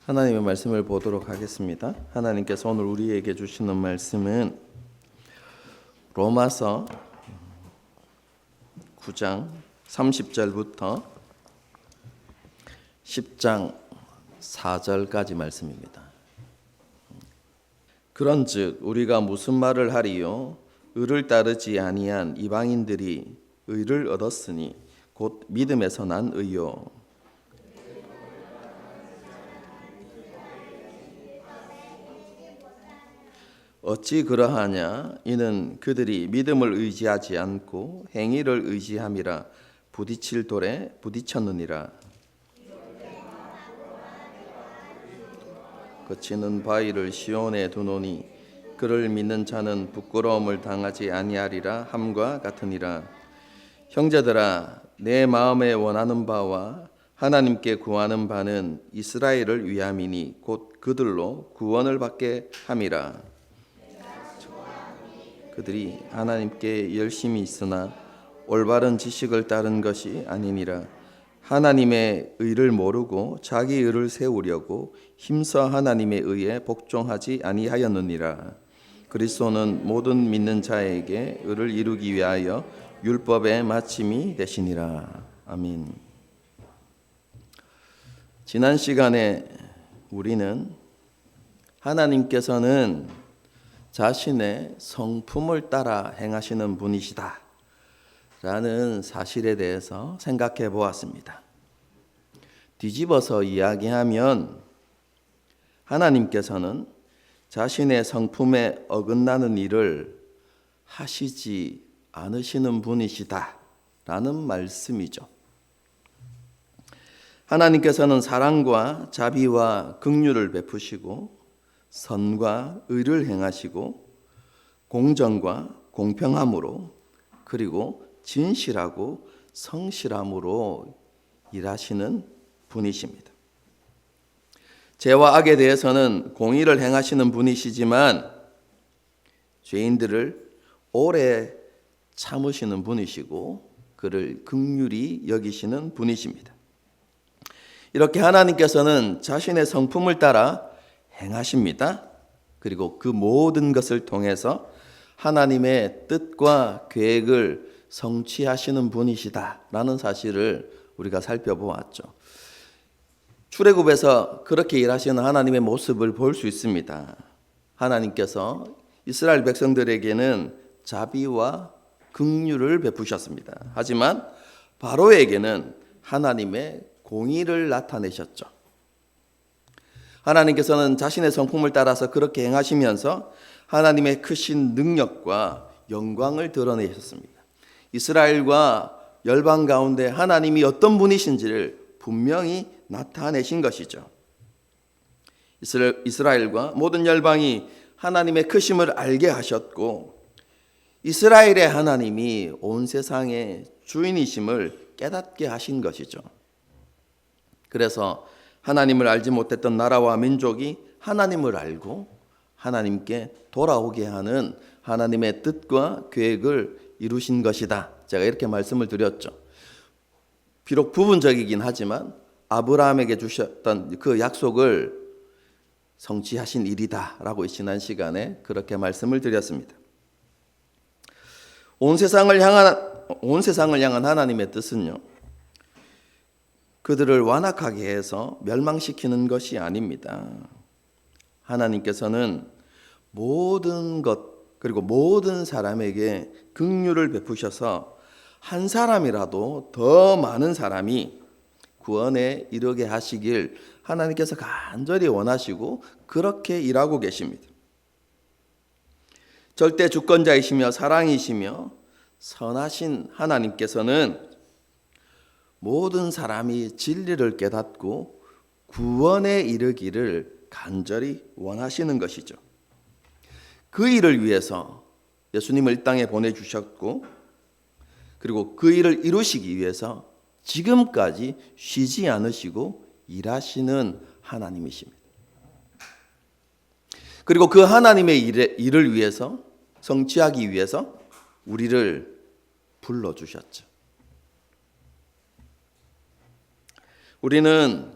하나님의 말씀을 보도록 하겠습니다. 하나님께서 오늘 우리에게 주시는 말씀은 로마서 9장 30절부터 10장 4절까지 말씀입니다. 그런즉 우리가 무슨 말을 하리요? 의를 따르지 아니한 이방인들이 의를 얻었으니 곧 믿음에서 난 의요. 어찌 그러하냐? 이는 그들이 믿음을 의지하지 않고 행위를 의지함이라 부딪힐 돌에 부딪혔느니라. 거치는 바위를 시온에 두노니 그를 믿는 자는 부끄러움을 당하지 아니하리라 함과 같으니라. 형제들아, 내 마음에 원하는 바와 하나님께 구하는 바는 이스라엘을 위함이니 곧 그들로 구원을 받게 함이라. 그들이 하나님께 열심히 있으나 올바른 지식을 따른 것이 아니니라. 하나님의 의를 모르고 자기 의를 세우려고 힘써 하나님의 의에 복종하지 아니하였느니라. 그리스도는 모든 믿는 자에게 의를 이루기 위하여 율법의 마침이 되시니라. 아멘. 지난 시간에 우리는 하나님께서는 자신의 성품을 따라 행하시는 분이시다 라는 사실에 대해서 생각해 보았습니다. 뒤집어서 이야기하면 하나님께서는 자신의 성품에 어긋나는 일을 하시지 않으시는 분이시다 라는 말씀이죠. 하나님께서는 사랑과 자비와 긍휼을 베푸시고 선과 의를 행하시고 공정과 공평함으로 그리고 진실하고 성실함으로 일하시는 분이십니다. 죄와 악에 대해서는 공의를 행하시는 분이시지만 죄인들을 오래 참으시는 분이시고 그를 긍휼히 여기시는 분이십니다. 이렇게 하나님께서는 자신의 성품을 따라 행하십니다. 그리고 그 모든 것을 통해서 하나님의 뜻과 계획을 성취하시는 분이시다라는 사실을 우리가 살펴보았죠. 출애굽에서 그렇게 일하시는 하나님의 모습을 볼 수 있습니다. 하나님께서 이스라엘 백성들에게는 자비와 긍휼을 베푸셨습니다. 하지만 바로에게는 하나님의 공의를 나타내셨죠. 하나님께서는 자신의 성품을 따라서 그렇게 행하시면서 하나님의 크신 능력과 영광을 드러내셨습니다. 이스라엘과 열방 가운데 하나님이 어떤 분이신지를 분명히 나타내신 것이죠. 이스라엘과 모든 열방이 하나님의 크심을 알게 하셨고 이스라엘의 하나님이 온 세상의 주인이심을 깨닫게 하신 것이죠. 그래서 하나님을 알지 못했던 나라와 민족이 하나님을 알고 하나님께 돌아오게 하는 하나님의 뜻과 계획을 이루신 것이다. 제가 이렇게 말씀을 드렸죠. 비록 부분적이긴 하지만 아브라함에게 주셨던 그 약속을 성취하신 일이다라고 지난 시간에 그렇게 말씀을 드렸습니다. 온 세상을 향한 하나님의 뜻은요. 그들을 완악하게 해서 멸망시키는 것이 아닙니다. 하나님께서는 모든 것 그리고 모든 사람에게 긍휼을 베푸셔서 한 사람이라도 더 많은 사람이 구원에 이르게 하시길 하나님께서 간절히 원하시고 그렇게 일하고 계십니다. 절대 주권자이시며 사랑이시며 선하신 하나님께서는 모든 사람이 진리를 깨닫고 구원에 이르기를 간절히 원하시는 것이죠. 그 일을 위해서 예수님을 이 땅에 보내주셨고 그리고 그 일을 이루시기 위해서 지금까지 쉬지 않으시고 일하시는 하나님이십니다. 그리고 그 하나님의 일을 위해서 성취하기 위해서 우리를 불러주셨죠. 우리는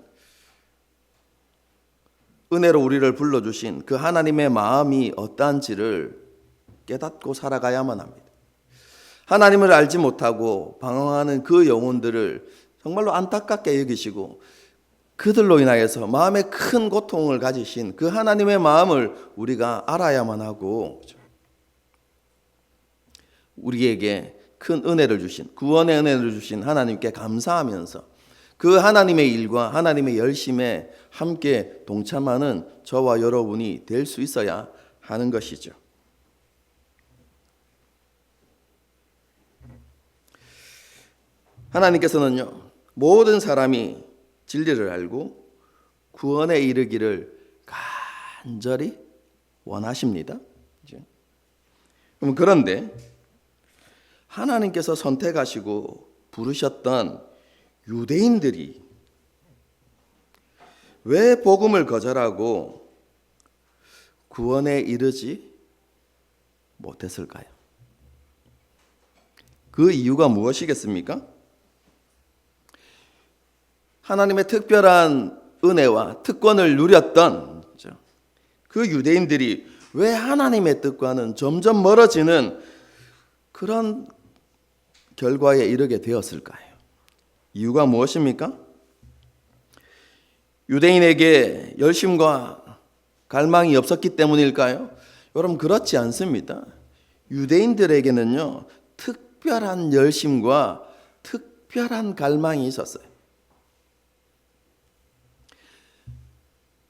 은혜로 우리를 불러주신 그 하나님의 마음이 어떠한지를 깨닫고 살아가야만 합니다. 하나님을 알지 못하고 방황하는 그 영혼들을 정말로 안타깝게 여기시고 그들로 인하여서 마음에 큰 고통을 가지신 그 하나님의 마음을 우리가 알아야만 하고, 우리에게 큰 은혜를 주신, 구원의 은혜를 주신 하나님께 감사하면서 그 하나님의 일과 하나님의 열심에 함께 동참하는 저와 여러분이 될 수 있어야 하는 것이죠. 하나님께서는요, 모든 사람이 진리를 알고 구원에 이르기를 간절히 원하십니다. 그런데 하나님께서 선택하시고 부르셨던 유대인들이 왜 복음을 거절하고 구원에 이르지 못했을까요? 그 이유가 무엇이겠습니까? 하나님의 특별한 은혜와 특권을 누렸던 그 유대인들이 왜 하나님의 뜻과는 점점 멀어지는 그런 결과에 이르게 되었을까요? 이유가 무엇입니까? 유대인에게 열심과 갈망이 없었기 때문일까요? 여러분, 그렇지 않습니다. 유대인들에게는요, 특별한 열심과 특별한 갈망이 있었어요.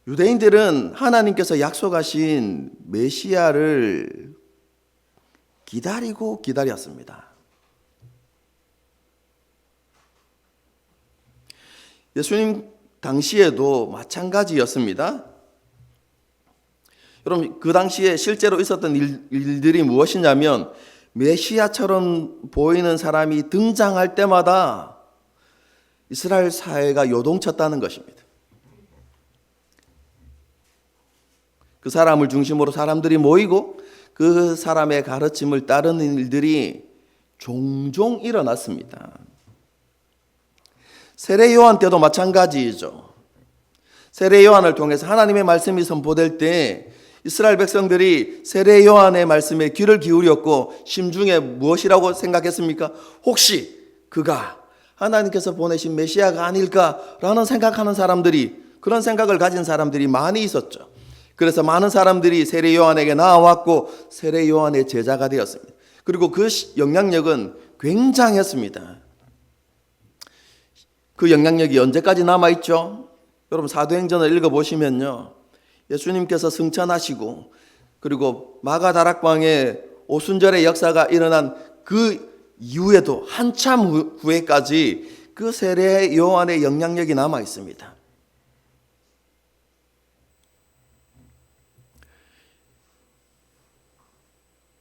유대인들은 하나님께서 약속하신 메시아를 기다리고 기다렸습니다. 예수님 당시에도 마찬가지였습니다. 여러분, 그 당시에 실제로 있었던 일들이 무엇이냐면 메시아처럼 보이는 사람이 등장할 때마다 이스라엘 사회가 요동쳤다는 것입니다. 그 사람을 중심으로 사람들이 모이고 그 사람의 가르침을 따르는 일들이 종종 일어났습니다. 세례 요한 때도 마찬가지이죠. 세례 요한을 통해서 하나님의 말씀이 선포될 때 이스라엘 백성들이 세례 요한의 말씀에 귀를 기울였고 심중에 무엇이라고 생각했습니까? 혹시 그가 하나님께서 보내신 메시아가 아닐까라는 생각하는 사람들이, 그런 생각을 가진 사람들이 많이 있었죠. 그래서 많은 사람들이 세례 요한에게 나와왔고 세례 요한의 제자가 되었습니다. 그리고 그 영향력은 굉장했습니다. 그 영향력이 언제까지 남아있죠? 여러분, 사도행전을 읽어보시면요, 예수님께서 승천하시고 그리고 마가다락방에 오순절의 역사가 일어난 그 이후에도 한참 후에까지 그 세례 요한의 영향력이 남아있습니다.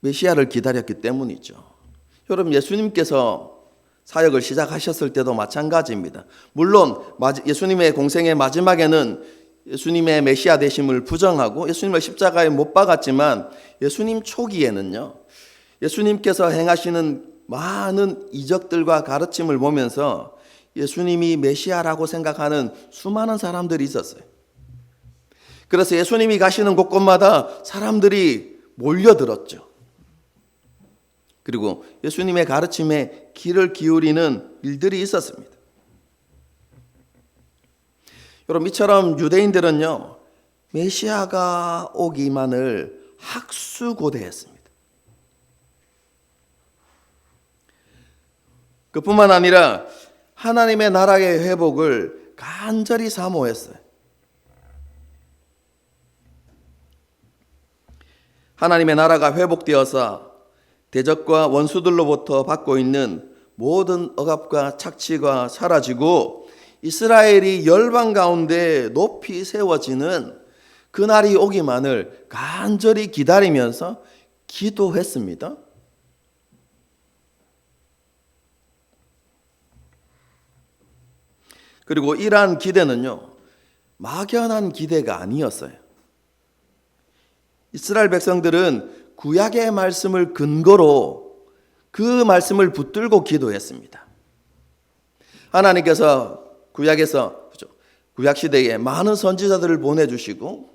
메시아를 기다렸기 때문이죠. 여러분, 예수님께서 사역을 시작하셨을 때도 마찬가지입니다. 물론 예수님의 공생의 마지막에는 예수님의 메시아 되심을 부정하고 예수님을 십자가에 못 박았지만 예수님 초기에는요, 예수님께서 행하시는 많은 이적들과 가르침을 보면서 예수님이 메시아라고 생각하는 수많은 사람들이 있었어요. 그래서 예수님이 가시는 곳곳마다 사람들이 몰려들었죠. 그리고 예수님의 가르침에 귀를 기울이는 일들이 있었습니다. 여러분, 이처럼 유대인들은요, 메시아가 오기만을 학수고대했습니다. 그뿐만 아니라 하나님의 나라의 회복을 간절히 사모했어요. 하나님의 나라가 회복되어서 대적과 원수들로부터 받고 있는 모든 억압과 착취가 사라지고 이스라엘이 열방 가운데 높이 세워지는 그날이 오기만을 간절히 기다리면서 기도했습니다. 그리고 이러한 기대는요, 막연한 기대가 아니었어요. 이스라엘 백성들은 구약의 말씀을 근거로 그 말씀을 붙들고 기도했습니다. 하나님께서 구약 시대에 많은 선지자들을 보내주시고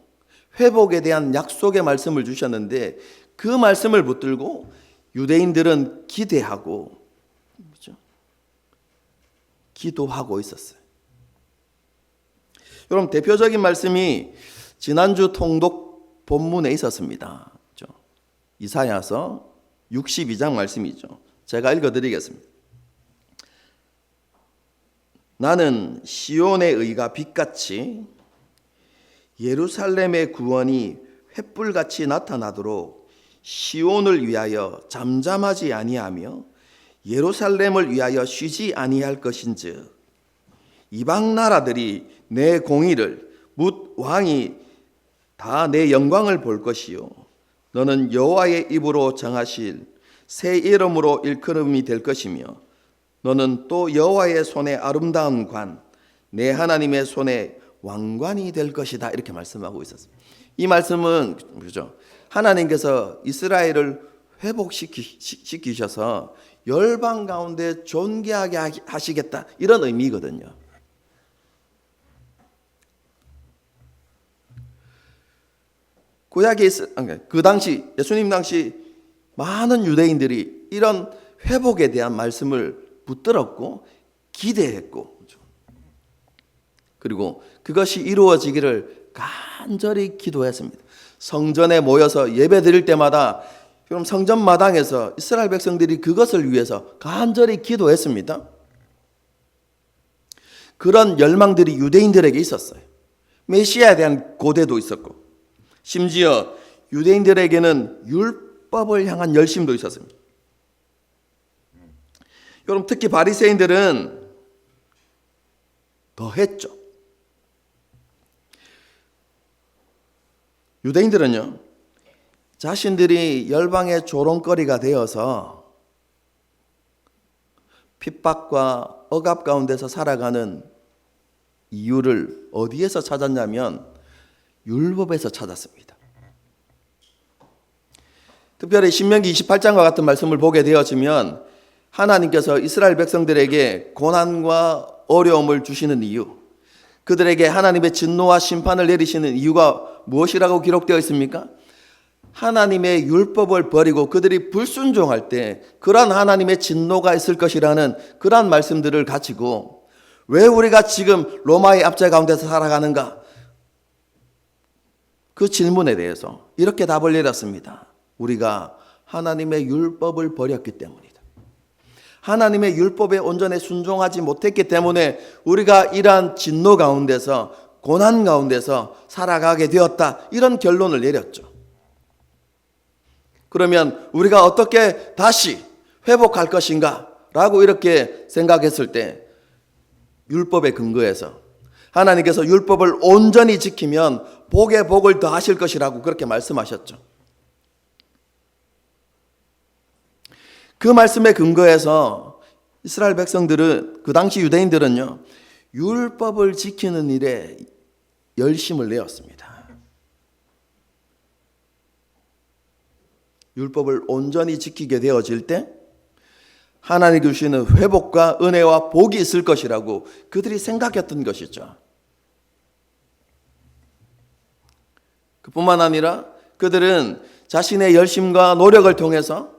회복에 대한 약속의 말씀을 주셨는데 그 말씀을 붙들고 유대인들은 기대하고 그렇죠? 기도하고 있었어요. 여러분 대표적인 말씀이 지난주 통독 본문에 있었습니다. 그렇죠? 이사야서 62장 말씀이죠. 제가 읽어드리겠습니다. 나는 시온의 의가 빛같이 예루살렘의 구원이 횃불같이 나타나도록 시온을 위하여 잠잠하지 아니하며 예루살렘을 위하여 쉬지 아니할 것인즉 이방 나라들이 내 공의를 묻 왕이 다 내 영광을 볼 것이요 너는 여호와의 입으로 정하실 새 이름으로 일컬음이 될 것이며 너는 또 여호와의 손에 아름다운 관 내 하나님의 손에 왕관이 될 것이다 이렇게 말씀하고 있었습니다. 이 말씀은 그렇죠? 하나님께서 이스라엘을 회복시키셔서 열방 가운데 존귀하게 하시겠다 이런 의미거든요. 구약에 그 당시 예수님 당시 많은 유대인들이 이런 회복에 대한 말씀을 붙들었고 기대했고 그리고 그것이 이루어지기를 간절히 기도했습니다. 성전에 모여서 예배 드릴 때마다 그럼 성전 마당에서 이스라엘 백성들이 그것을 위해서 간절히 기도했습니다. 그런 열망들이 유대인들에게 있었어요. 메시아에 대한 고대도 있었고 심지어 유대인들에게는 율법을 향한 열심도 있었습니다. 여러분 특히 바리새인들은 더 했죠. 유대인들은요 자신들이 열방의 조롱거리가 되어서 핍박과 억압 가운데서 살아가는 이유를 어디에서 찾았냐면 율법에서 찾았습니다. 특별히 신명기 28장과 같은 말씀을 보게 되어지면 하나님께서 이스라엘 백성들에게 고난과 어려움을 주시는 이유, 그들에게 하나님의 진노와 심판을 내리시는 이유가 무엇이라고 기록되어 있습니까? 하나님의 율법을 버리고 그들이 불순종할 때 그러한 하나님의 진노가 있을 것이라는 그러한 말씀들을 가지고 왜 우리가 지금 로마의 압제 가운데서 살아가는가? 그 질문에 대해서 이렇게 답을 내렸습니다. 우리가 하나님의 율법을 버렸기 때문이다. 하나님의 율법에 온전히 순종하지 못했기 때문에 우리가 이러한 진노 가운데서 고난 가운데서 살아가게 되었다. 이런 결론을 내렸죠. 그러면 우리가 어떻게 다시 회복할 것인가? 라고 이렇게 생각했을 때 율법에 근거해서 하나님께서 율법을 온전히 지키면 복에 복을 더하실 것이라고 그렇게 말씀하셨죠. 그 말씀에 근거해서 이스라엘 백성들은 그 당시 유대인들은요 율법을 지키는 일에 열심을 내었습니다. 율법을 온전히 지키게 되어질 때 하나님이 주시는 회복과 은혜와 복이 있을 것이라고 그들이 생각했던 것이죠. 그뿐만 아니라 그들은 자신의 열심과 노력을 통해서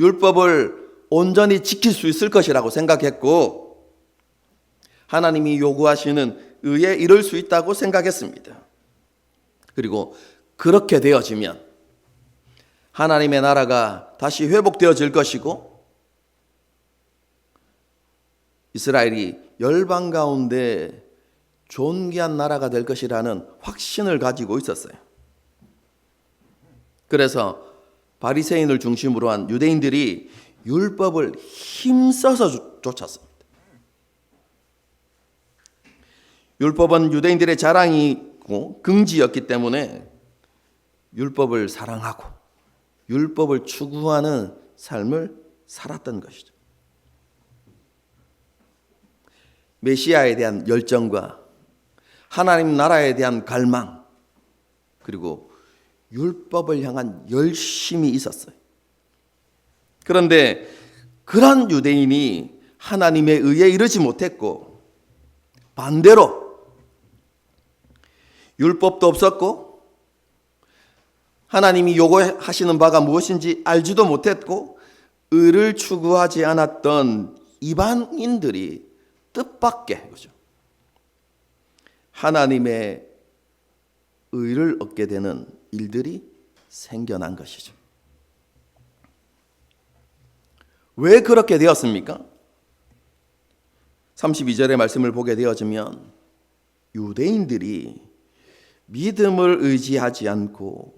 율법을 온전히 지킬 수 있을 것이라고 생각했고 하나님이 요구하시는 의에 이를 수 있다고 생각했습니다. 그리고 그렇게 되어지면 하나님의 나라가 다시 회복되어질 것이고 이스라엘이 열방 가운데 존귀한 나라가 될 것이라는 확신을 가지고 있었어요. 그래서 바리새인을 중심으로 한 유대인들이 율법을 힘써서 쫓았습니다. 율법은 유대인들의 자랑이고 긍지였기 때문에 율법을 사랑하고 율법을 추구하는 삶을 살았던 것이죠. 메시아에 대한 열정과 하나님 나라에 대한 갈망 그리고 율법을 향한 열심이 있었어요. 그런데 그런 유대인이 하나님의 의에 이르지 못했고 반대로 율법도 없었고 하나님이 요구하시는 바가 무엇인지 알지도 못했고 의를 추구하지 않았던 이방인들이 뜻밖의 거죠. 하나님의 의를 얻게 되는 일들이 생겨난 것이죠. 왜 그렇게 되었습니까? 32절의 말씀을 보게 되어지면 유대인들이 믿음을 의지하지 않고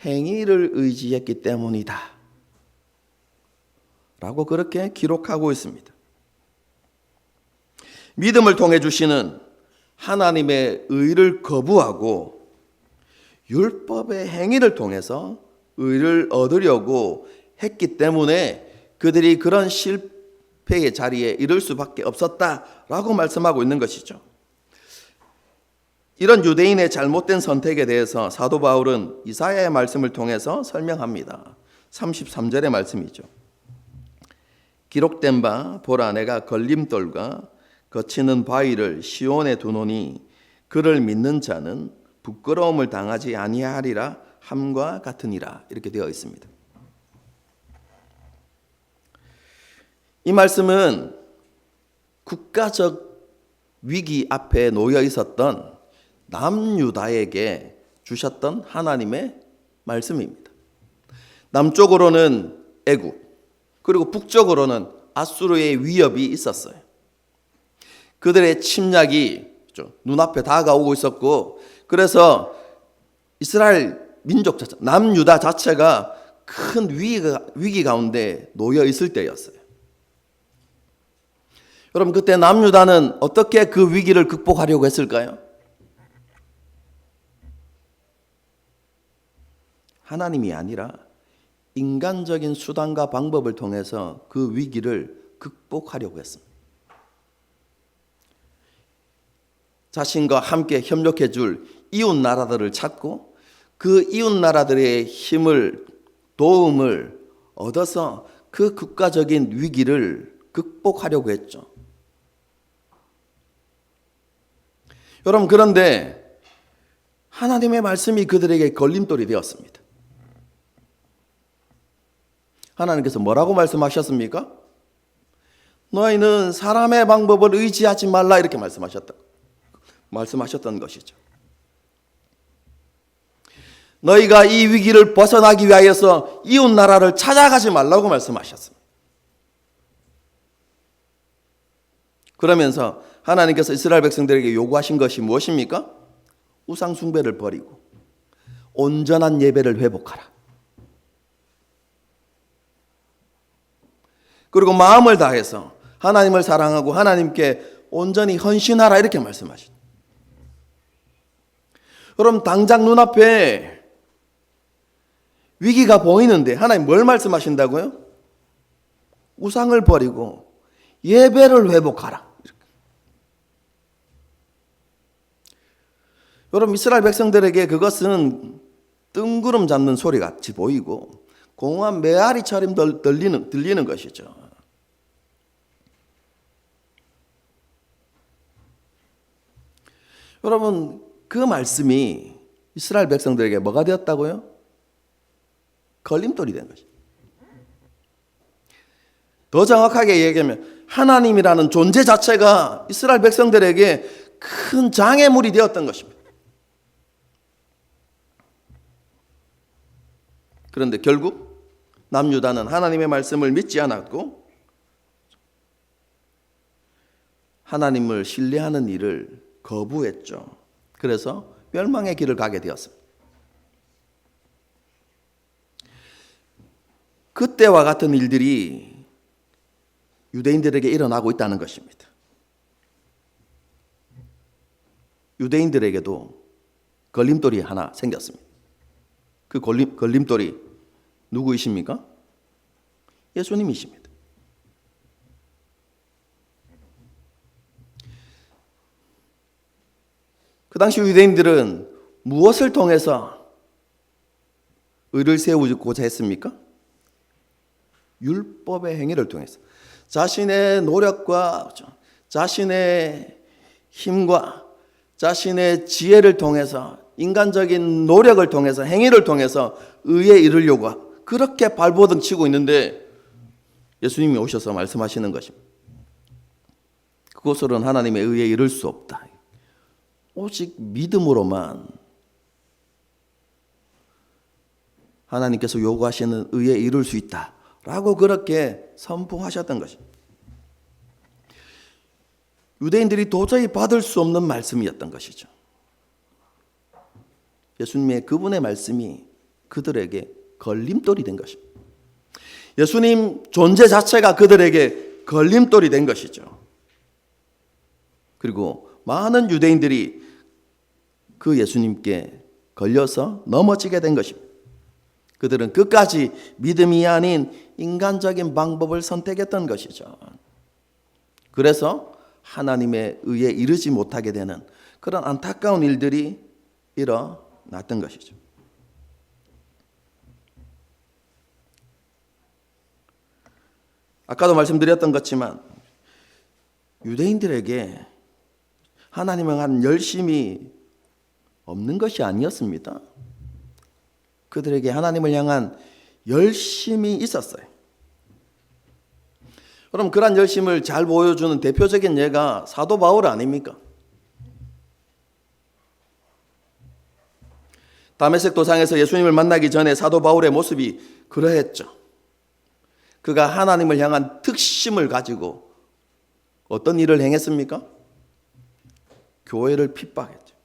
행위를 의지했기 때문이다 라고 그렇게 기록하고 있습니다. 믿음을 통해 주시는 하나님의 의를 거부하고 율법의 행위를 통해서 의를 얻으려고 했기 때문에 그들이 그런 실패의 자리에 이를 수밖에 없었다라고 말씀하고 있는 것이죠. 이런 유대인의 잘못된 선택에 대해서 사도 바울은 이사야의 말씀을 통해서 설명합니다. 33절의 말씀이죠. 기록된 바 보라 내가 걸림돌과 거치는 바위를 시온에 두노니 그를 믿는 자는 부끄러움을 당하지 아니하리라 함과 같으니라 이렇게 되어 있습니다. 이 말씀은 국가적 위기 앞에 놓여 있었던 남유다에게 주셨던 하나님의 말씀입니다. 남쪽으로는 애굽, 그리고 북쪽으로는 아수르의 위협이 있었어요. 그들의 침략이 눈앞에 다가오고 있었고, 그래서 이스라엘 민족 자체, 남유다 자체가 큰 위기 가운데 놓여 있을 때였어요. 여러분, 그때 남유다는 어떻게 그 위기를 극복하려고 했을까요? 하나님이 아니라 인간적인 수단과 방법을 통해서 그 위기를 극복하려고 했습니다. 자신과 함께 협력해 줄 이웃 나라들을 찾고 그 이웃 나라들의 힘을, 도움을 얻어서 그 국가적인 위기를 극복하려고 했죠. 여러분, 그런데 하나님의 말씀이 그들에게 걸림돌이 되었습니다. 하나님께서 뭐라고 말씀하셨습니까? 너희는 사람의 방법을 의지하지 말라 이렇게 말씀하셨던 것이죠. 너희가 이 위기를 벗어나기 위하여서 이웃 나라를 찾아가지 말라고 말씀하셨습니다. 그러면서 하나님께서 이스라엘 백성들에게 요구하신 것이 무엇입니까? 우상 숭배를 버리고 온전한 예배를 회복하라. 그리고 마음을 다해서 하나님을 사랑하고 하나님께 온전히 헌신하라 이렇게 말씀하십니다. 여러분, 당장 눈앞에 위기가 보이는데 하나님 뭘 말씀하신다고요? 우상을 버리고 예배를 회복하라. 이렇게. 여러분, 이스라엘 백성들에게 그것은 뜬구름 잡는 소리 같이 보이고 공허한 메아리처럼 들리는 것이죠. 여러분, 그 말씀이 이스라엘 백성들에게 뭐가 되었다고요? 걸림돌이 된 것이죠. 더 정확하게 얘기하면 하나님이라는 존재 자체가 이스라엘 백성들에게 큰 장애물이 되었던 것입니다. 그런데 결국 남유다는 하나님의 말씀을 믿지 않았고 하나님을 신뢰하는 일을 거부했죠. 그래서 멸망의 길을 가게 되었습니다. 그때와 같은 일들이 유대인들에게 일어나고 있다는 것입니다. 유대인들에게도 걸림돌이 하나 생겼습니다. 그 걸림돌이 누구이십니까? 예수님이십니다. 그 당시 유대인들은 무엇을 통해서 의를 세우고자 했습니까? 율법의 행위를 통해서 자신의 노력과 자신의 힘과 자신의 지혜를 통해서, 인간적인 노력을 통해서, 행위를 통해서 의에 이르려고 그렇게 발버둥 치고 있는데 예수님이 오셔서 말씀하시는 것입니다. 그것으로는 하나님의 의에 이를 수 없다. 오직 믿음으로만 하나님께서 요구하시는 의에 이룰 수 있다라고 그렇게 선포하셨던 것입니다. 유대인들이 도저히 받을 수 없는 말씀이었던 것이죠. 예수님의 그분의 말씀이 그들에게 걸림돌이 된 것입니다. 예수님 존재 자체가 그들에게 걸림돌이 된 것이죠. 그리고 많은 유대인들이 그 예수님께 걸려서 넘어지게 된 것입니다. 그들은 끝까지 믿음이 아닌 인간적인 방법을 선택했던 것이죠. 그래서 하나님의 의에 이르지 못하게 되는 그런 안타까운 일들이 일어났던 것이죠. 아까도 말씀드렸던 것지만 유대인들에게 하나님을 향한 열심이 없는 것이 아니었습니다. 그들에게 하나님을 향한 열심이 있었어요. 그럼 그런 열심을 잘 보여주는 대표적인 예가 사도 바울 아닙니까? 다메섹 도상에서 예수님을 만나기 전에 사도 바울의 모습이 그러했죠. 그가 하나님을 향한 특심을 가지고 어떤 일을 행했습니까? 교회를 핍박했죠.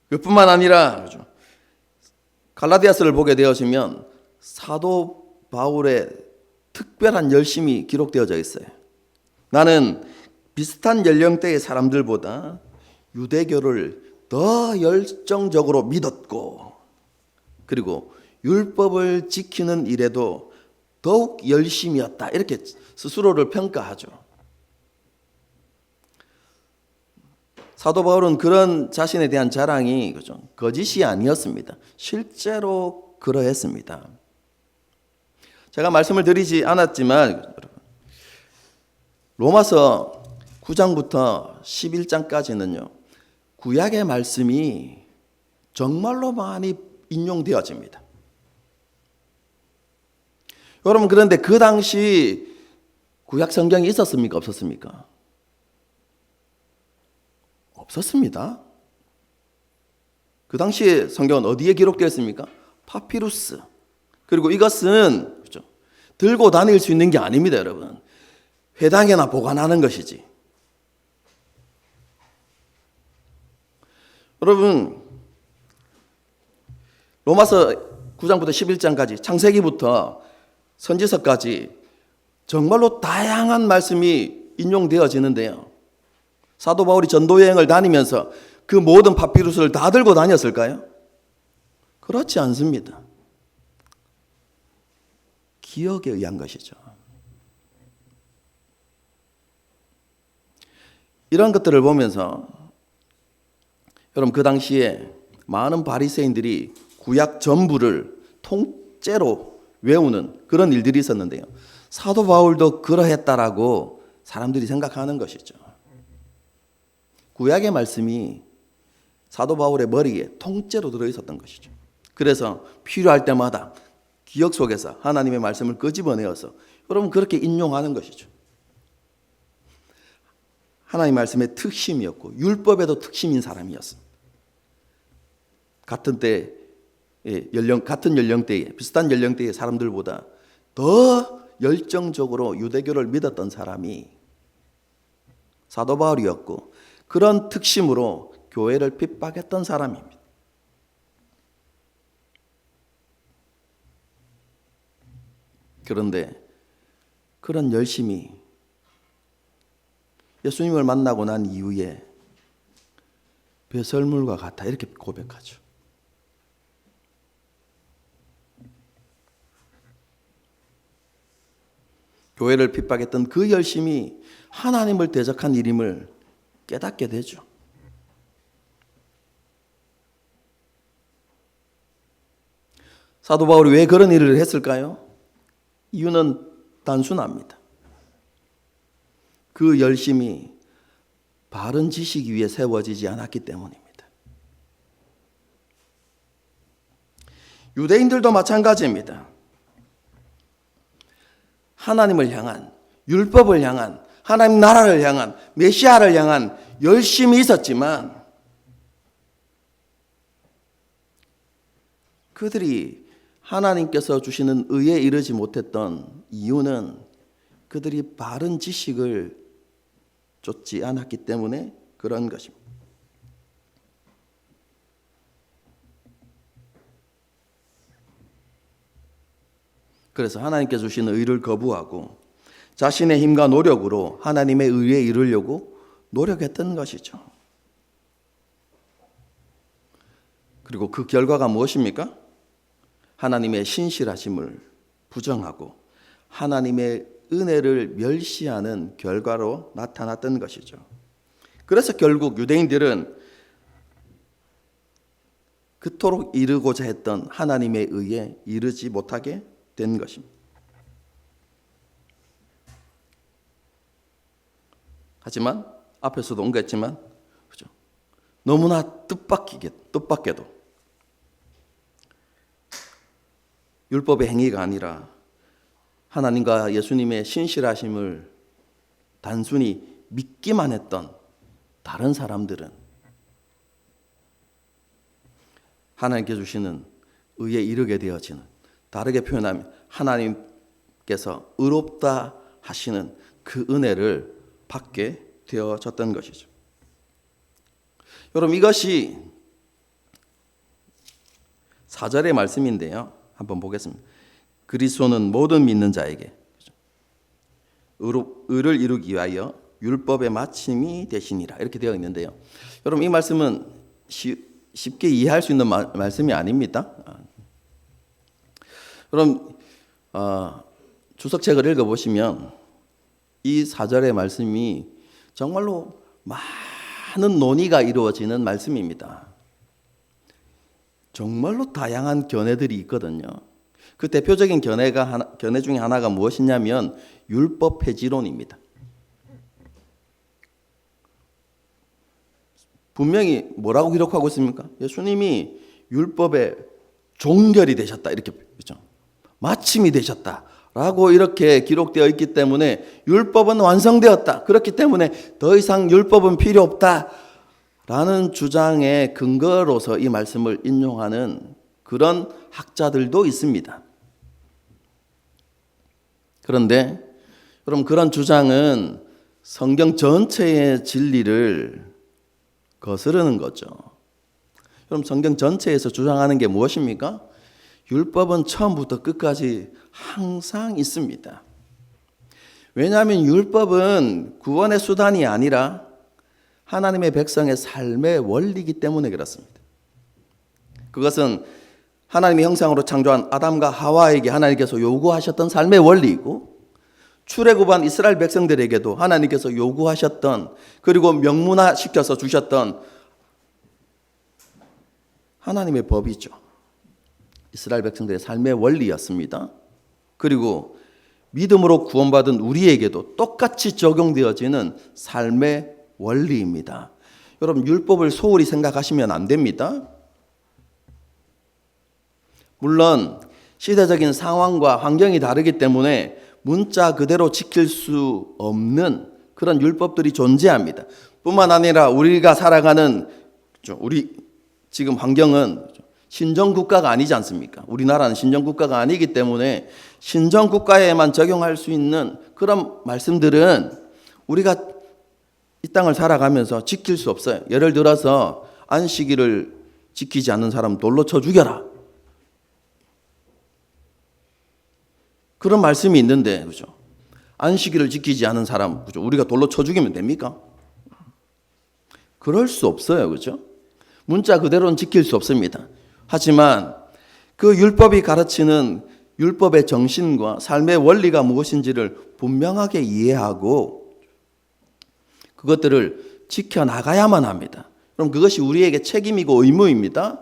그뿐만 아니라 갈라디아서를 보게 되어지면 사도 바울의 특별한 열심이 기록되어져 있어요. 나는 비슷한 연령대의 사람들보다 유대교를 더 열정적으로 믿었고, 그리고 율법을 지키는 일에도 더욱 열심이었다. 이렇게 스스로를 평가하죠. 사도 바울은 그런 자신에 대한 자랑이 거짓이 아니었습니다. 실제로 그러했습니다. 제가 말씀을 드리지 않았지만 로마서 9장부터 11장까지는요. 구약의 말씀이 정말로 많이 인용되어집니다. 여러분, 그런데 그 당시 구약 성경이 있었습니까? 없었습니까? 없었습니다. 그 당시에 성경은 어디에 기록되었습니까? 파피루스. 그리고 이것은 들고 다닐 수 있는 게 아닙니다, 여러분. 회당에나 보관하는 것이지. 여러분, 로마서 9장부터 11장까지, 창세기부터 선지서까지 정말로 다양한 말씀이 인용되어지는데요. 사도 바울이 전도 여행을 다니면서 그 모든 파피루스를 다 들고 다녔을까요? 그렇지 않습니다. 기억에 의한 것이죠. 이런 것들을 보면서 여러분, 그 당시에 많은 바리새인들이 구약 전부를 통째로 외우는 그런 일들이 있었는데요. 사도 바울도 그러했다라고 사람들이 생각하는 것이죠. 구약의 말씀이 사도 바울의 머리에 통째로 들어있었던 것이죠. 그래서 필요할 때마다 기억 속에서 하나님의 말씀을 끄집어내어서 여러분 그렇게 인용하는 것이죠. 하나님 말씀의 특심이었고 율법에도 특심인 사람이었습니다. 같은 연령대에 비슷한 연령대의 사람들보다 더 열정적으로 유대교를 믿었던 사람이 사도 바울이었고 그런 특심으로 교회를 핍박했던 사람입니다. 그런데 그런 열심이 예수님을 만나고 난 이후에 배설물과 같아 이렇게 고백하죠. 교회를 핍박했던 그 열심이 하나님을 대적한 일임을 깨닫게 되죠. 사도 바울이 왜 그런 일을 했을까요? 이유는 단순합니다. 그 열심이 바른 지식 위에 세워지지 않았기 때문입니다. 유대인들도 마찬가지입니다. 하나님을 향한, 율법을 향한, 하나님 나라를 향한, 메시아를 향한 열심이 있었지만 그들이 하나님께서 주시는 의에 이르지 못했던 이유는 그들이 바른 지식을 쫓지 않았기 때문에 그런 것입니다. 그래서 하나님께 주시는 의를 거부하고 자신의 힘과 노력으로 하나님의 의에 이르려고 노력했던 것이죠. 그리고 그 결과가 무엇입니까? 하나님의 신실하심을 부정하고 하나님의 은혜를 멸시하는 결과로 나타났던 것이죠. 그래서 결국 유대인들은 그토록 이루고자 했던 하나님의 의에 이르지 못하게 된 것입니다. 하지만 앞에서도 언급했지만 그죠? 너무나 뜻밖에도 율법의 행위가 아니라 하나님과 예수님의 신실하심을 단순히 믿기만 했던 다른 사람들은 하나님께 주시는 의에 이르게 되어지는, 다르게 표현하면 하나님께서 의롭다 하시는 그 은혜를 받게 되어졌던 것이죠. 여러분, 이것이 4절의 말씀인데요. 한번 보겠습니다. 그리스도는 모든 믿는 자에게 의를 이루기 위하여 율법의 마침이 되시니라, 이렇게 되어 있는데요. 여러분, 이 말씀은 쉽게 이해할 수 있는 말씀이 아닙니다. 여러분, 주석책을 읽어보시면 이 4절의 말씀이 정말로 많은 논의가 이루어지는 말씀입니다. 정말로 다양한 견해들이 있거든요. 그 대표적인 견해 중에 하나가 무엇이냐면 율법 폐지론입니다. 분명히 뭐라고 기록하고 있습니까? 예수님이 율법의 종결이 되셨다, 이렇게, 그렇죠? 마침이 되셨다라고 이렇게 기록되어 있기 때문에 율법은 완성되었다. 그렇기 때문에 더 이상 율법은 필요 없다라는 주장의 근거로서 이 말씀을 인용하는 그런 학자들도 있습니다. 그런데 여러분, 그런 주장은 성경 전체의 진리를 거스르는 거죠. 여러분, 성경 전체에서 주장하는 게 무엇입니까? 율법은 처음부터 끝까지 항상 있습니다. 왜냐하면 율법은 구원의 수단이 아니라 하나님의 백성의 삶의 원리이기 때문에 그렇습니다. 그것은 하나님의 형상으로 창조한 아담과 하와에게 하나님께서 요구하셨던 삶의 원리이고, 출애굽한 이스라엘 백성들에게도 하나님께서 요구하셨던, 그리고 명문화시켜서 주셨던 하나님의 법이죠. 이스라엘 백성들의 삶의 원리였습니다. 그리고 믿음으로 구원받은 우리에게도 똑같이 적용되어지는 삶의 원리입니다. 여러분, 율법을 소홀히 생각하시면 안 됩니다. 물론 시대적인 상황과 환경이 다르기 때문에 문자 그대로 지킬 수 없는 그런 율법들이 존재합니다. 뿐만 아니라 우리가 살아가는 우리 지금 환경은 신정국가가 아니지 않습니까? 우리나라는 신정국가가 아니기 때문에 신정국가에만 적용할 수 있는 그런 말씀들은 우리가 이 땅을 살아가면서 지킬 수 없어요. 예를 들어서 안식일을 지키지 않는 사람 돌로 쳐 죽여라, 그런 말씀이 있는데, 그죠? 안식일을 지키지 않은 사람, 그죠? 우리가 돌로 쳐 죽이면 됩니까? 그럴 수 없어요, 그죠? 문자 그대로는 지킬 수 없습니다. 하지만 그 율법이 가르치는 율법의 정신과 삶의 원리가 무엇인지를 분명하게 이해하고 그것들을 지켜나가야만 합니다. 그럼 그것이 우리에게 책임이고 의무입니다.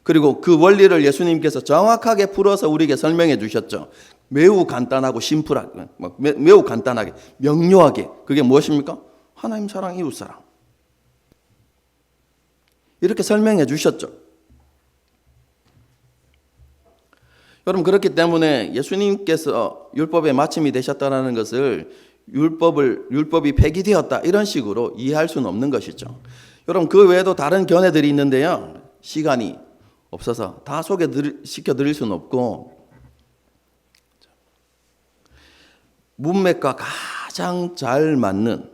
그리고 그 원리를 예수님께서 정확하게 풀어서 우리에게 설명해 주셨죠. 매우 간단하고 심플하게, 매우 간단하게, 명료하게. 그게 무엇입니까? 하나님 사랑, 이웃 사랑. 이렇게 설명해 주셨죠. 여러분, 그렇기 때문에 예수님께서 율법의 마침이 되셨다는 것을 율법이 폐기되었다 이런 식으로 이해할 수는 없는 것이죠. 여러분, 그 외에도 다른 견해들이 있는데요. 시간이 없어서 다 소개시켜 드릴 수는 없고, 문맥과 가장 잘 맞는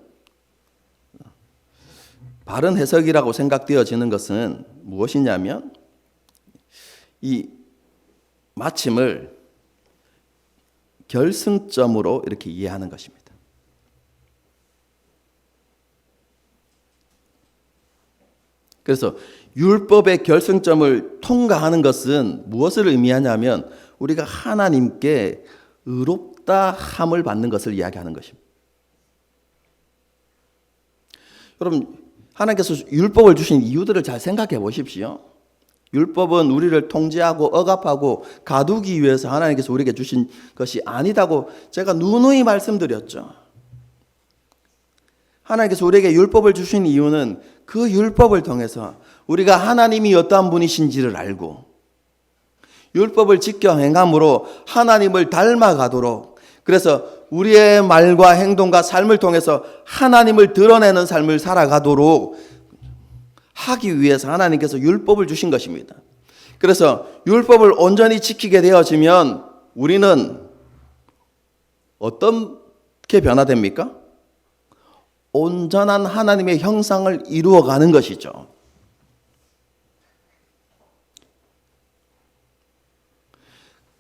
바른 해석이라고 생각되어지는 것은 무엇이냐면, 이 마침을 결승점으로 이렇게 이해하는 것입니다. 그래서 율법의 결승점을 통과하는 것은 무엇을 의미하냐면 우리가 하나님께 의롭다 함을 받는 것을 이야기하는 것입니다. 여러분, 하나님께서 율법을 주신 이유들을 잘 생각해 보십시오. 율법은 우리를 통제하고 억압하고 가두기 위해서 하나님께서 우리에게 주신 것이 아니다고 제가 누누이 말씀드렸죠. 하나님께서 우리에게 율법을 주신 이유는 그 율법을 통해서 우리가 하나님이 어떠한 분이신지를 알고 율법을 지켜 행함으로 하나님을 닮아가도록, 그래서 우리의 말과 행동과 삶을 통해서 하나님을 드러내는 삶을 살아가도록 하기 위해서 하나님께서 율법을 주신 것입니다. 그래서 율법을 온전히 지키게 되어지면 우리는 어떻게 변화됩니까? 온전한 하나님의 형상을 이루어가는 것이죠.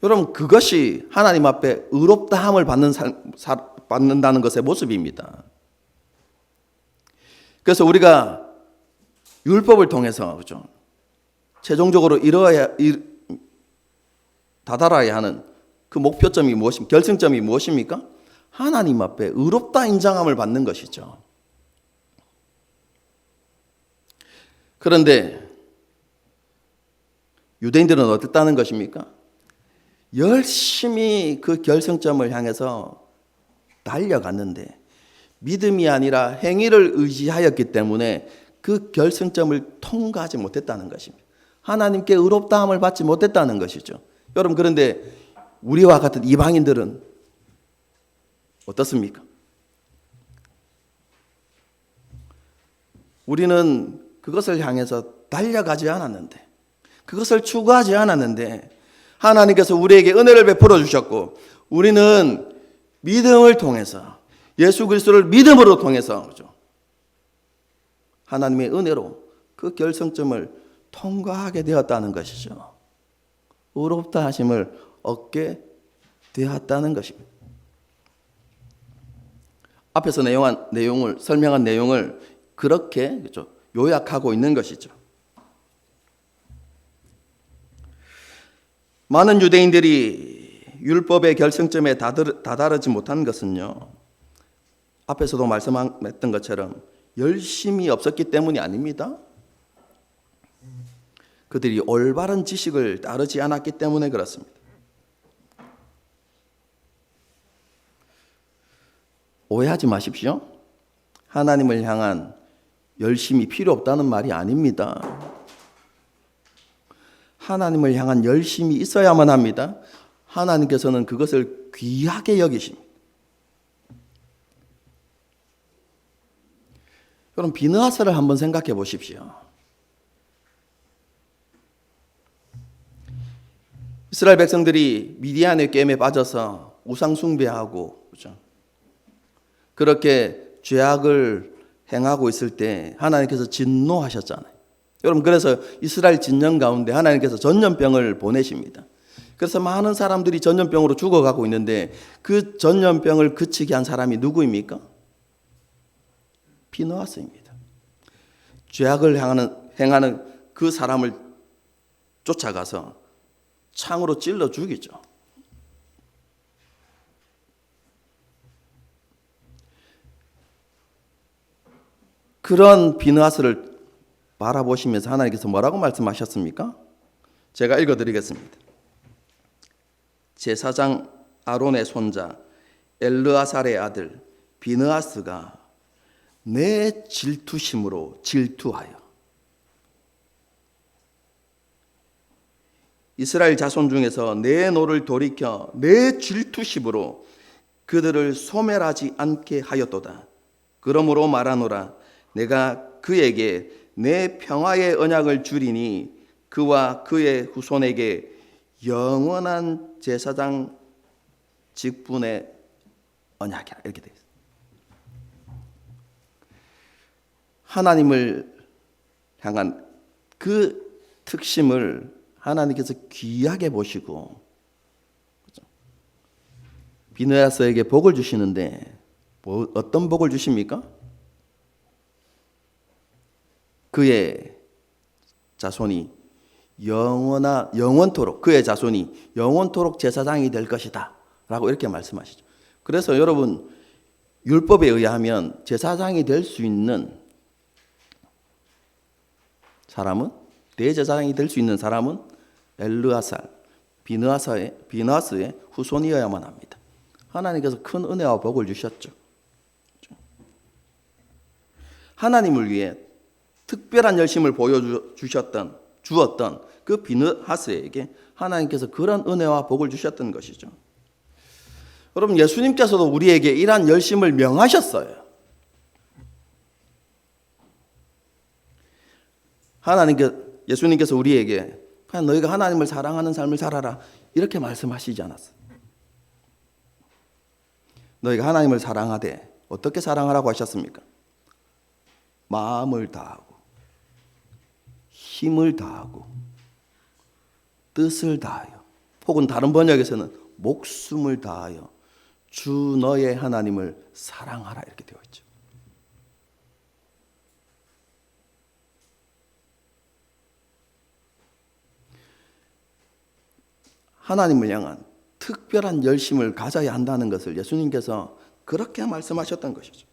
여러분, 그것이 하나님 앞에 의롭다함을 받는다는 것의 모습입니다. 그래서 우리가 율법을 통해서, 그렇죠, 최종적으로 다다라야 하는 그 목표점이 무엇입니까? 결승점이 무엇입니까? 하나님 앞에 의롭다 인정함을 받는 것이죠. 그런데 유대인들은 어땠다는 것입니까? 열심히 그 결승점을 향해서 달려갔는데 믿음이 아니라 행위를 의지하였기 때문에 그 결승점을 통과하지 못했다는 것입니다. 하나님께 의롭다함을 받지 못했다는 것이죠. 여러분, 그런데 우리와 같은 이방인들은 어떻습니까? 우리는 그것을 향해서 달려가지 않았는데, 그것을 추구하지 않았는데 하나님께서 우리에게 은혜를 베풀어 주셨고, 우리는 믿음을 통해서, 예수 그리스도를 믿음으로 통해서, 그렇죠, 하나님의 은혜로 그 결승점을 통과하게 되었다는 것이죠. 의롭다 하심을 얻게 되었다는 것입니다. 앞에서 설명한 내용을 그렇게, 그렇죠, 요약하고 있는 것이죠. 많은 유대인들이 율법의 결승점에 다다르지 못한 것은요, 앞에서도 말씀했던 것처럼 열심이 없었기 때문이 아닙니다. 그들이 올바른 지식을 따르지 않았기 때문에 그렇습니다. 오해하지 마십시오. 하나님을 향한 열심이 필요 없다는 말이 아닙니다. 하나님을 향한 열심이 있어야만 합니다. 하나님께서는 그것을 귀하게 여기십니다. 여러분, 비느하스를 한번 생각해 보십시오. 이스라엘 백성들이 미디안의 깸에 빠져서 우상 숭배하고, 그렇죠, 그렇게 죄악을 행하고 있을 때 하나님께서 진노하셨잖아요. 여러분, 그래서 이스라엘 진영 가운데 하나님께서 전염병을 보내십니다. 그래서 많은 사람들이 전염병으로 죽어가고 있는데 그 전염병을 그치게 한 사람이 누구입니까? 비느하스입니다. 죄악을 행하는 그 사람을 쫓아가서 창으로 찔러 죽이죠. 그런 비느하스를 바라보시면서 하나님께서 뭐라고 말씀하셨습니까? 제가 읽어드리겠습니다. 제사장 아론의 손자 엘르아살의 아들 비느하스가 내 질투심으로 질투하여 이스라엘 자손 중에서 내 노를 돌이켜 내 질투심으로 그들을 소멸하지 않게 하였도다. 그러므로 말하노라, 내가 그에게 내 평화의 언약을 주리니 그와 그의 후손에게 영원한 제사장 직분의 언약이라. 이렇게 되어 있습니다. 하나님을 향한 그 특심을 하나님께서 귀하게 보시고 비느하스에게 복을 주시는데 어떤 복을 주십니까? 그의 자손이 영원토록 그의 자손이 영원토록 제사장이 될 것이다 라고 이렇게 말씀하시죠. 그래서 여러분, 율법에 의하면 제사장이 될 수 있는 사람은, 대제사장이 될 수 있는 사람은 엘르아살, 비느하스의 후손이어야만 합니다. 하나님께서 큰 은혜와 복을 주셨죠. 하나님을 위해 특별한 열심을 주었던 그 비느하스에게 하나님께서 그런 은혜와 복을 주셨던 것이죠. 여러분, 예수님께서도 우리에게 이러한 열심을 명하셨어요. 예수님께서 우리에게 그냥 너희가 하나님을 사랑하는 삶을 살아라 이렇게 말씀하시지 않았어요. 너희가 하나님을 사랑하되 어떻게 사랑하라고 하셨습니까? 마음을 다하고 힘을 다하고 뜻을 다하여, 혹은 다른 번역에서는 목숨을 다하여 주 너의 하나님을 사랑하라 이렇게 되어 있죠. 하나님을 향한 특별한 열심을 가져야 한다는 것을 예수님께서 그렇게 말씀하셨던 것이죠.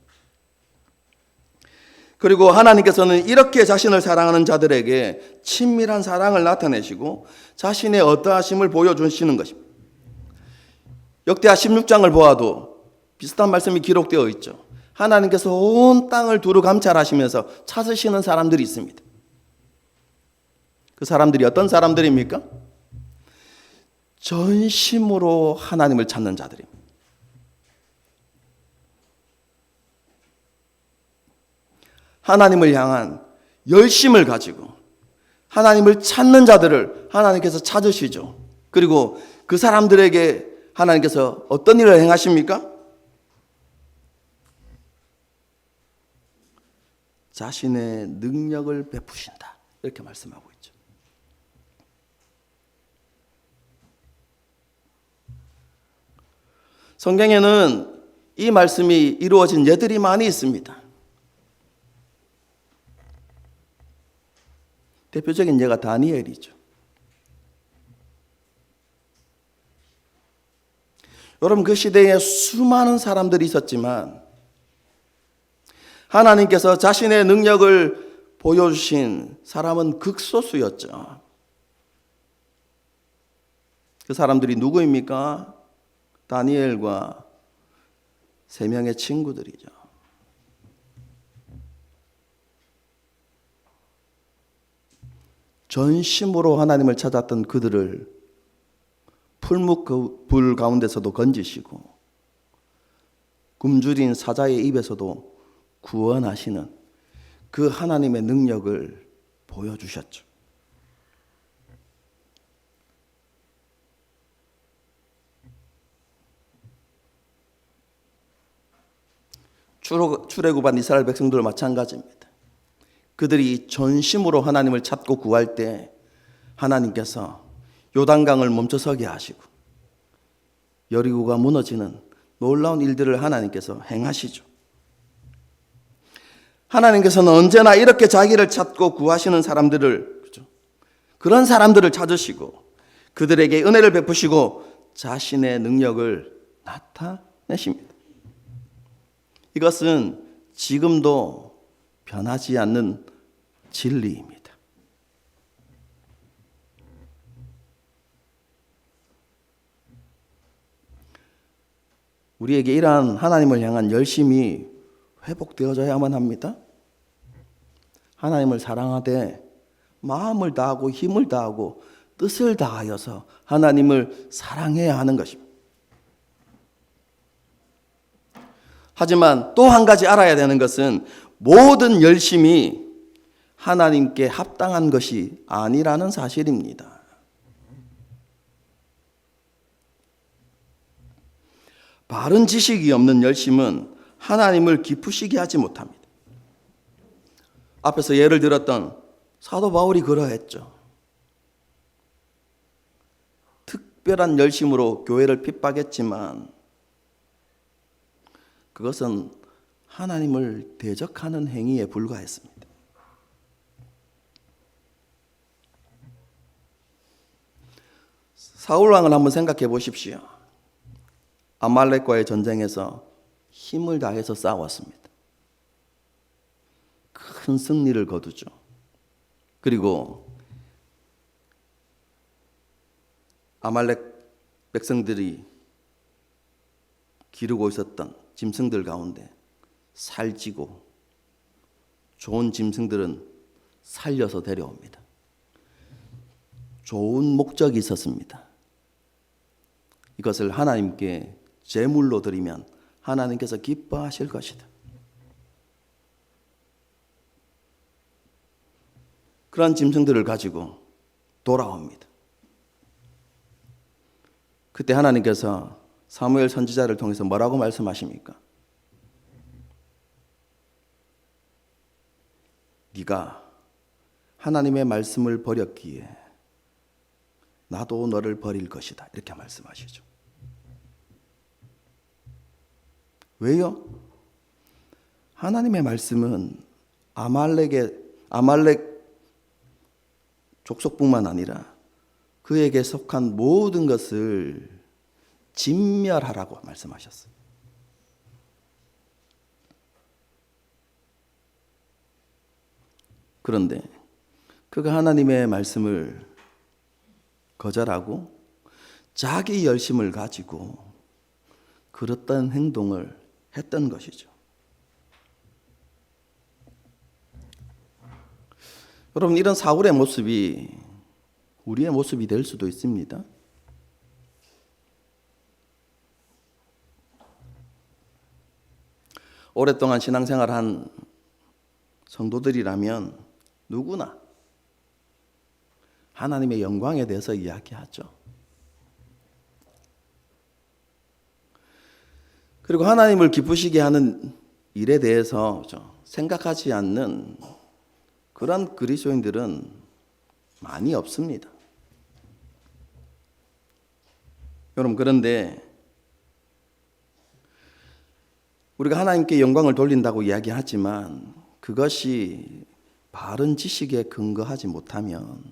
그리고 하나님께서는 이렇게 자신을 사랑하는 자들에게 친밀한 사랑을 나타내시고 자신의 어떠하심을 보여주시는 것입니다. 역대하 16장을 보아도 비슷한 말씀이 기록되어 있죠. 하나님께서 온 땅을 두루 감찰하시면서 찾으시는 사람들이 있습니다. 그 사람들이 어떤 사람들입니까? 전심으로 하나님을 찾는 자들입니다. 하나님을 향한 열심을 가지고 하나님을 찾는 자들을 하나님께서 찾으시죠. 그리고 그 사람들에게 하나님께서 어떤 일을 행하십니까? 자신의 능력을 베푸신다. 이렇게 말씀하고 있죠. 성경에는 이 말씀이 이루어진 예들이 많이 있습니다. 대표적인 예가 다니엘이죠. 여러분, 그 시대에 수많은 사람들이 있었지만 하나님께서 자신의 능력을 보여주신 사람은 극소수였죠. 그 사람들이 누구입니까? 다니엘과 3명의 친구들이죠. 전심으로 하나님을 찾았던 그들을 풀무 불 가운데서도 건지시고 굶주린 사자의 입에서도 구원하시는 그 하나님의 능력을 보여주셨죠. 출애굽한 이스라엘 백성들도 마찬가지입니다. 그들이 전심으로 하나님을 찾고 구할 때 하나님께서 요단강을 멈춰서게 하시고 여리고가 무너지는 놀라운 일들을 하나님께서 행하시죠. 하나님께서는 언제나 이렇게 자기를 찾고 구하시는 사람들을, 그런 사람들을 찾으시고 그들에게 은혜를 베푸시고 자신의 능력을 나타내십니다. 이것은 지금도 변하지 않는 진리입니다. 우리에게 이러한 하나님을 향한 열심이 회복되어져야만 합니다. 하나님을 사랑하되 마음을 다하고 힘을 다하고 뜻을 다하여서 하나님을 사랑해야 하는 것입니다. 하지만 또 한 가지 알아야 되는 것은 모든 열심이 하나님께 합당한 것이 아니라는 사실입니다. 바른 지식이 없는 열심은 하나님을 기쁘시게 하지 못합니다. 앞에서 예를 들었던 사도 바울이 그러했죠. 특별한 열심으로 교회를 핍박했지만 그것은 하나님을 대적하는 행위에 불과했습니다. 사울 왕을 한번 생각해 보십시오. 아말렉과의 전쟁에서 힘을 다해서 싸웠습니다. 큰 승리를 거두죠. 그리고 아말렉 백성들이 기르고 있었던 짐승들 가운데 살찌고 좋은 짐승들은 살려서 데려옵니다. 좋은 목적이 있었습니다. 이것을 하나님께 제물로 드리면 하나님께서 기뻐하실 것이다. 그런 짐승들을 가지고 돌아옵니다. 그때 하나님께서 사무엘 선지자를 통해서 뭐라고 말씀하십니까? 네가 하나님의 말씀을 버렸기에 나도 너를 버릴 것이다. 이렇게 말씀하시죠. 왜요? 하나님의 말씀은 아말렉 족속뿐만 아니라 그에게 속한 모든 것을 진멸하라고 말씀하셨어요. 그런데 그가 하나님의 말씀을 거절하고 자기 열심을 가지고 그랬던 행동을 했던 것이죠. 여러분, 이런 사울의 모습이 우리의 모습이 될 수도 있습니다. 오랫동안 신앙생활한 성도들이라면 누구나 하나님의 영광에 대해서 이야기하죠. 그리고 하나님을 기쁘시게 하는 일에 대해서 생각하지 않는 그런 그리스도인들은 많이 없습니다. 여러분, 그런데 우리가 하나님께 영광을 돌린다고 이야기하지만 그것이 바른 지식에 근거하지 못하면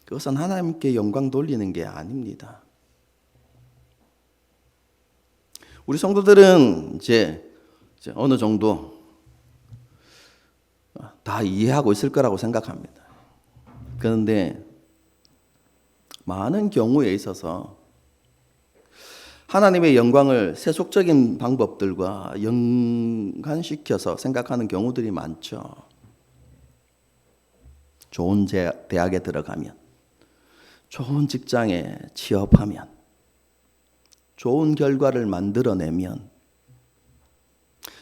그것은 하나님께 영광 돌리는 게 아닙니다. 우리 성도들은 이제 어느 정도 다 이해하고 있을 거라고 생각합니다. 그런데 많은 경우에 있어서 하나님의 영광을 세속적인 방법들과 연관시켜서 생각하는 경우들이 많죠. 좋은 대학에 들어가면, 좋은 직장에 취업하면, 좋은 결과를 만들어내면,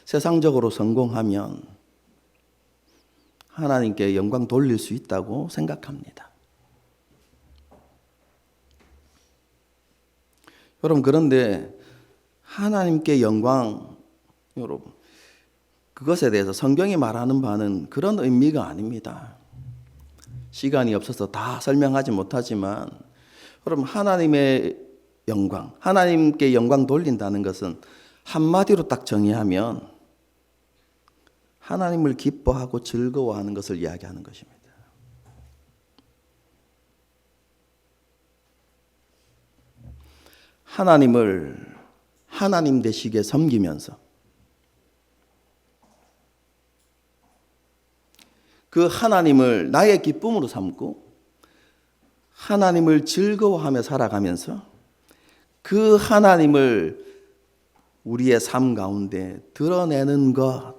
세상적으로 성공하면 하나님께 영광 돌릴 수 있다고 생각합니다. 여러분, 그런데 하나님께 영광, 여러분, 그것에 대해서 성경이 말하는 바는 그런 의미가 아닙니다. 시간이 없어서 다 설명하지 못하지만 여러분, 하나님의 영광, 하나님께 영광 돌린다는 것은 한마디로 딱 정의하면 하나님을 기뻐하고 즐거워하는 것을 이야기하는 것입니다. 하나님을 하나님 되시게 섬기면서 그 하나님을 나의 기쁨으로 삼고 하나님을 즐거워하며 살아가면서 그 하나님을 우리의 삶 가운데 드러내는 것.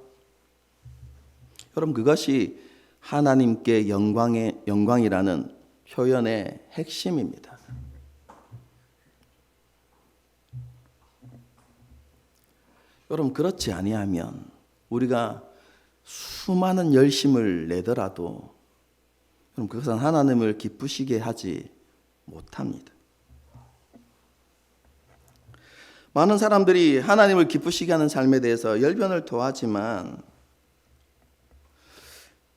여러분, 그것이 하나님께 영광이라는 표현의 핵심입니다. 여러분, 그렇지 아니하면 우리가 수많은 열심을 내더라도 여러분, 그것은 하나님을 기쁘시게 하지 못합니다. 많은 사람들이 하나님을 기쁘시게 하는 삶에 대해서 열변을 토하지만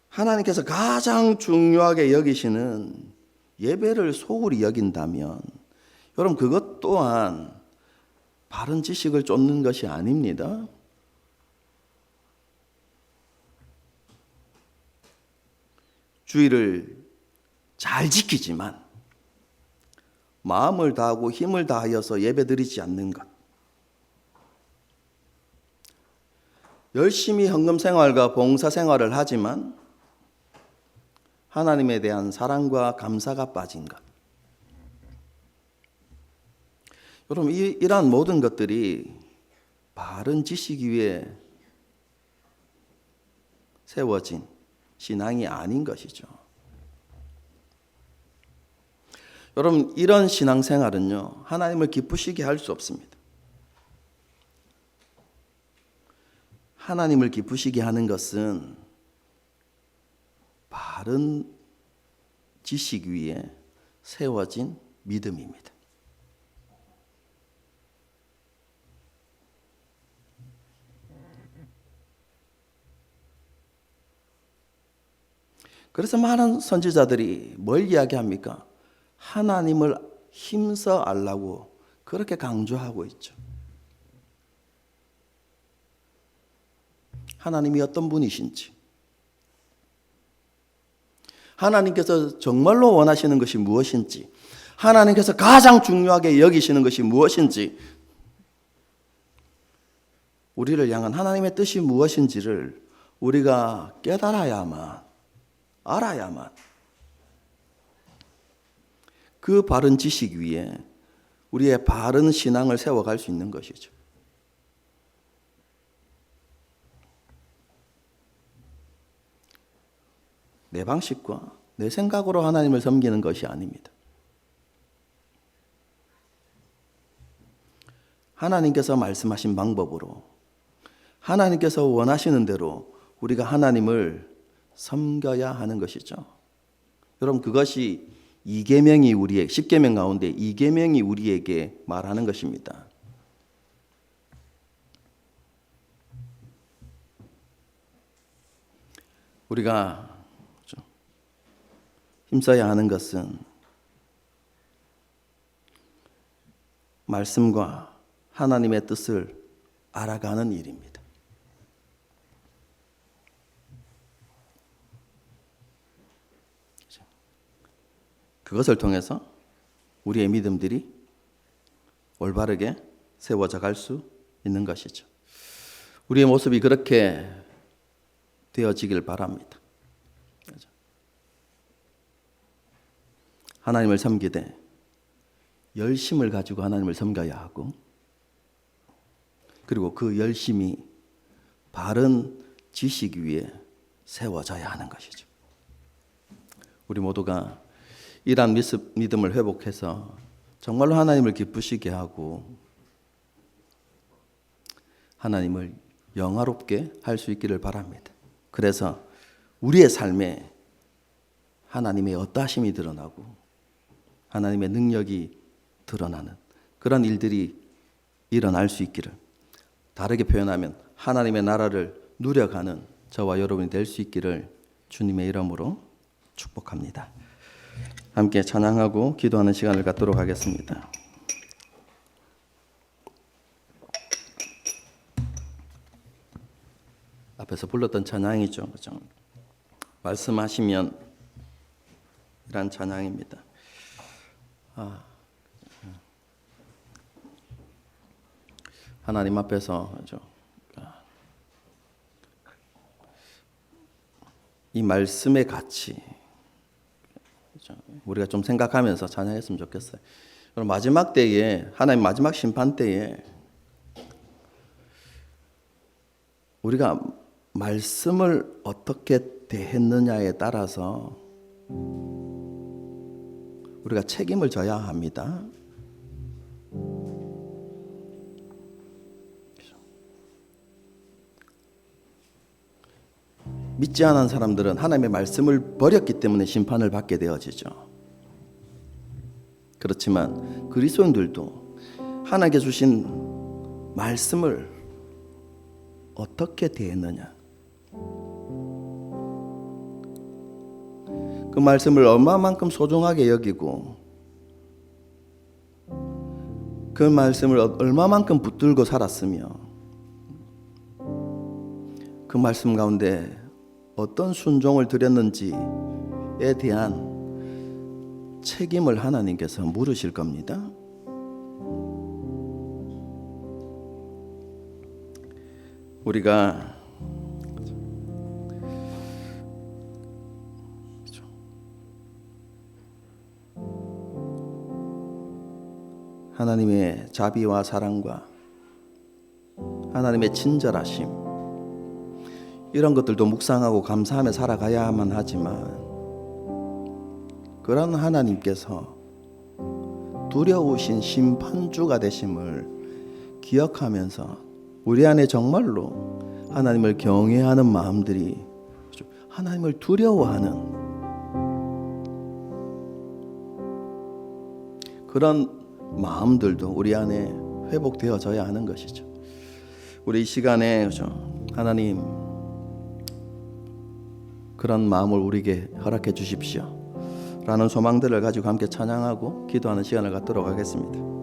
하나님께서 가장 중요하게 여기시는 예배를 소홀히 여긴다면 여러분, 그것 또한 바른 지식을 쫓는 것이 아닙니다. 주의를 잘 지키지만 마음을 다하고 힘을 다하여서 예배드리지 않는 것, 열심히 헌금 생활과 봉사 생활을 하지만 하나님에 대한 사랑과 감사가 빠진 것. 여러분, 이러한 모든 것들이 바른 지식 위에 세워진 신앙이 아닌 것이죠. 여러분, 이런 신앙생활은요, 하나님을 기쁘시게 할 수 없습니다. 하나님을 기쁘시게 하는 것은 바른 지식 위에 세워진 믿음입니다. 그래서 많은 선지자들이 뭘 이야기합니까? 하나님을 힘써 알라고 그렇게 강조하고 있죠. 하나님이 어떤 분이신지, 하나님께서 정말로 원하시는 것이 무엇인지, 하나님께서 가장 중요하게 여기시는 것이 무엇인지, 우리를 향한 하나님의 뜻이 무엇인지를 우리가 깨달아야만, 알아야만 그 바른 지식 위에 우리의 바른 신앙을 세워갈 수 있는 것이죠. 내 방식과 내 생각으로 하나님을 섬기는 것이 아닙니다. 하나님께서 말씀하신 방법으로, 하나님께서 원하시는 대로 우리가 하나님을 섬겨야 하는 것이죠. 여러분, 그것이 10계명 가운데 2계명이 우리에게 말하는 것입니다. 우리가 힘써야 하는 것은 말씀과 하나님의 뜻을 알아가는 일입니다. 그것을 통해서 우리의 믿음들이 올바르게 세워져 갈 수 있는 것이죠. 우리의 모습이 그렇게 되어지길 바랍니다. 하나님을 섬기되 열심을 가지고 하나님을 섬겨야 하고, 그리고 그 열심이 바른 지식 위에 세워져야 하는 것이죠. 우리 모두가 이러한 믿음을 회복해서 정말로 하나님을 기쁘시게 하고 하나님을 영화롭게 할 수 있기를 바랍니다. 그래서 우리의 삶에 하나님의 어떠하심이 드러나고 하나님의 능력이 드러나는 그런 일들이 일어날 수 있기를, 다르게 표현하면 하나님의 나라를 누려가는 저와 여러분이 될 수 있기를 주님의 이름으로 축복합니다. 함께 찬양하고 기도하는 시간을 갖도록 하겠습니다. 앞에서 불렀던 찬양이죠. 그렇죠? 말씀하시면 이란 찬양입니다. 하나님 앞에서 이 말씀의 가치 우리가 좀 생각하면서 찬양했으면 좋겠어요. 마지막 때에, 하나님 마지막 심판 때에 우리가 말씀을 어떻게 대했느냐에 따라서 우리가 책임을 져야 합니다. 믿지 않은 사람들은 하나님의 말씀을 버렸기 때문에 심판을 받게 되어지죠. 그렇지만 그리스도인들도 하나님께 주신 말씀을 어떻게 대했느냐, 그 말씀을 얼마만큼 소중하게 여기고 그 말씀을 얼마만큼 붙들고 살았으며 그 말씀 가운데 어떤 순종을 드렸는지에 대한 책임을 하나님께서 물으실 겁니다. 우리가 하나님의 자비와 사랑과 하나님의 친절하심, 이런 것들도 묵상하고 감사하며 살아가야만 하지만 그런 하나님께서 두려우신 심판주가 되심을 기억하면서 우리 안에 정말로 하나님을 경외하는 마음들이, 하나님을 두려워하는 그런 마음들도 우리 안에 회복되어져야 하는 것이죠. 우리 이 시간에 하나님 그런 마음을 우리에게 허락해 주십시오 라는 소망들을 가지고 함께 찬양하고 기도하는 시간을 갖도록 하겠습니다.